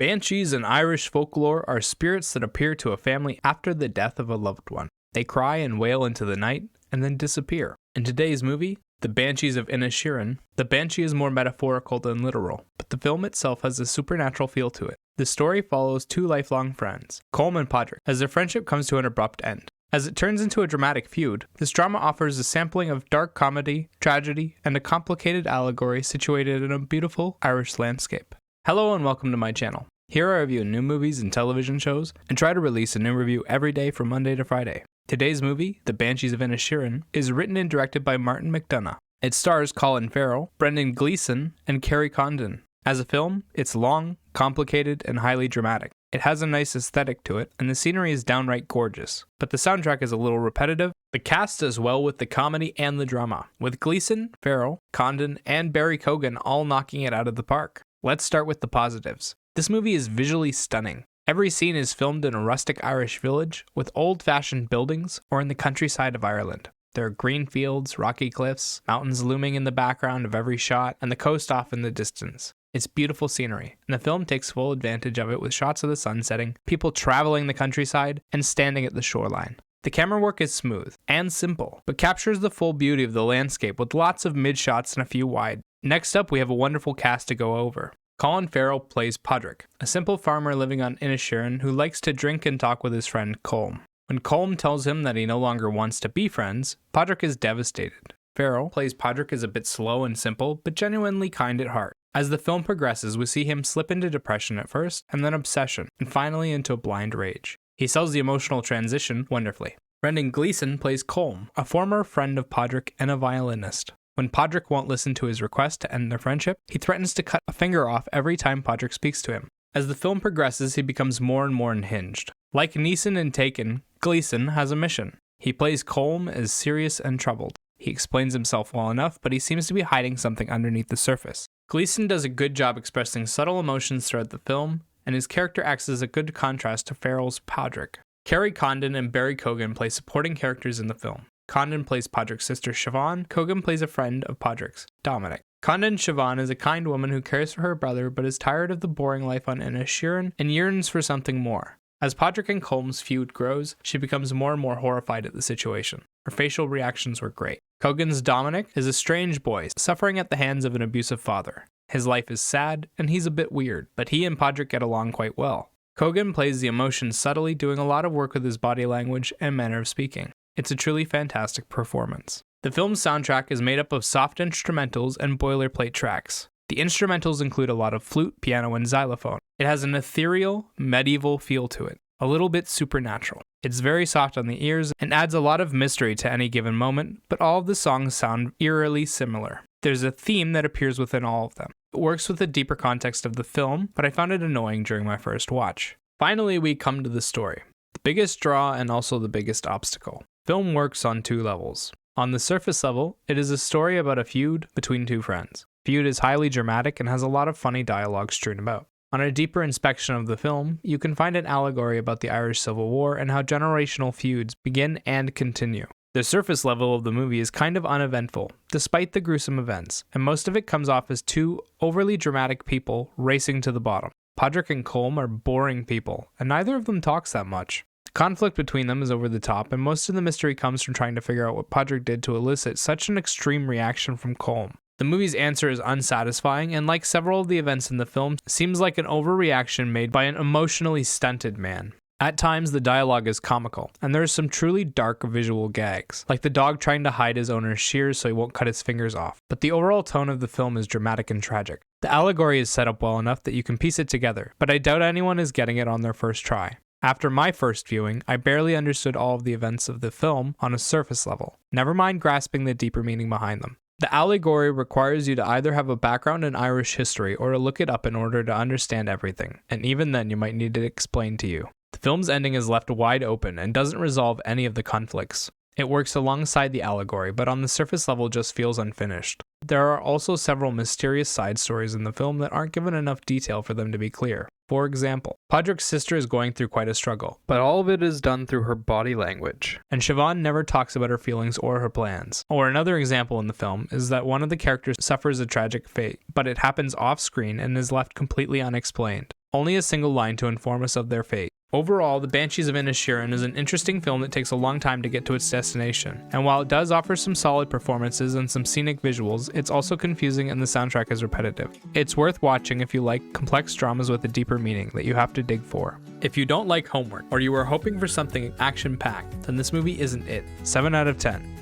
Banshees in Irish folklore are spirits that appear to a family after the death of a loved one. They cry and wail into the night and then disappear. In today's movie, The Banshees of Inisherin, the banshee is more metaphorical than literal, but the film itself has a supernatural feel to it. The story follows two lifelong friends, Colm and Podrick, as their friendship comes to an abrupt end. As it turns into a dramatic feud, this drama offers a sampling of dark comedy, tragedy, and a complicated allegory situated in a beautiful Irish landscape. Hello and welcome to my channel. Here I review new movies and television shows, and try to release a new review every day from Monday to Friday. Today's movie, The Banshees of Inisherin, is written and directed by Martin McDonagh. It stars Colin Farrell, Brendan Gleeson, and Kerry Condon. As a film, it's long, complicated, and highly dramatic. It has a nice aesthetic to it, and the scenery is downright gorgeous, but the soundtrack is a little repetitive. The cast does well with the comedy and the drama, with Gleeson, Farrell, Condon, and Barry Keoghan all knocking it out of the park. Let's start with the positives. This movie is visually stunning. Every scene is filmed in a rustic Irish village with old-fashioned buildings or in the countryside of Ireland. There are green fields, rocky cliffs, mountains looming in the background of every shot, and the coast off in the distance. It's beautiful scenery, and the film takes full advantage of it with shots of the sun setting, people traveling the countryside, and standing at the shoreline. The camera work is smooth and simple, but captures the full beauty of the landscape with lots of mid-shots and a few wide. Next up, we have a wonderful cast to go over. Colin Farrell plays Podrick, a simple farmer living on Inisherin who likes to drink and talk with his friend Colm. When Colm tells him that he no longer wants to be friends, Podrick is devastated. Farrell plays Podrick as a bit slow and simple, but genuinely kind at heart. As the film progresses, we see him slip into depression at first, and then obsession, and finally into a blind rage. He sells the emotional transition wonderfully. Brendan Gleeson plays Colm, a former friend of Podrick and a violinist. When Podrick won't listen to his request to end their friendship, he threatens to cut a finger off every time Podrick speaks to him. As the film progresses, he becomes more and more unhinged. Like Neeson in Taken, Gleeson has a mission. He plays Colm as serious and troubled. He explains himself well enough, but he seems to be hiding something underneath the surface. Gleeson does a good job expressing subtle emotions throughout the film, and his character acts as a good contrast to Farrell's Podrick. Kerry Condon and Barry Keoghan play supporting characters in the film. Condon plays Podrick's sister Siobhan. Keoghan plays a friend of Podrick's, Dominic. Condon Siobhan is a kind woman who cares for her brother but is tired of the boring life on Inisherin and yearns for something more. As Podrick and Colm's feud grows, she becomes more and more horrified at the situation. Her facial reactions were great. Keoghan's Dominic is a strange boy, suffering at the hands of an abusive father. His life is sad, and he's a bit weird, but he and Podrick get along quite well. Keoghan plays the emotions subtly, doing a lot of work with his body language and manner of speaking. It's a truly fantastic performance. The film's soundtrack is made up of soft instrumentals and boilerplate tracks. The instrumentals include a lot of flute, piano, and xylophone. It has an ethereal, medieval feel to it, a little bit supernatural. It's very soft on the ears and adds a lot of mystery to any given moment, but all of the songs sound eerily similar. There's a theme that appears within all of them. It works with the deeper context of the film, but I found it annoying during my first watch. Finally, we come to the story. The biggest draw and also the biggest obstacle. Film works on two levels. On the surface level, it is a story about a feud between two friends. The feud is highly dramatic and has a lot of funny dialogue strewn about. On a deeper inspection of the film, you can find an allegory about the Irish Civil War and how generational feuds begin and continue. The surface level of the movie is kind of uneventful, despite the gruesome events, and most of it comes off as two overly dramatic people racing to the bottom. Podrick and Colm are boring people, and neither of them talks that much. The conflict between them is over the top, and most of the mystery comes from trying to figure out what Podrick did to elicit such an extreme reaction from Colm. The movie's answer is unsatisfying, and like several of the events in the film, seems like an overreaction made by an emotionally stunted man. At times, the dialogue is comical, and there are some truly dark visual gags, like the dog trying to hide his owner's shears so he won't cut his fingers off. But the overall tone of the film is dramatic and tragic. The allegory is set up well enough that you can piece it together, but I doubt anyone is getting it on their first try. After my first viewing, I barely understood all of the events of the film on a surface level, never mind grasping the deeper meaning behind them. The allegory requires you to either have a background in Irish history or to look it up in order to understand everything, and even then you might need it explained to you. The film's ending is left wide open and doesn't resolve any of the conflicts. It works alongside the allegory, but on the surface level just feels unfinished. There are also several mysterious side stories in the film that aren't given enough detail for them to be clear. For example, Podrick's sister is going through quite a struggle, but all of it is done through her body language. And Siobhan never talks about her feelings or her plans. Or another example in the film is that one of the characters suffers a tragic fate, but it happens off screen and is left completely unexplained. only a single line to inform us of their fate. Overall, The Banshees of Inisherin is an interesting film that takes a long time to get to its destination, and while it does offer some solid performances and some scenic visuals, it's also confusing and the soundtrack is repetitive. It's worth watching if you like complex dramas with a deeper meaning that you have to dig for. If you don't like homework, or you were hoping for something action-packed, then this movie isn't it. 7 out of 10.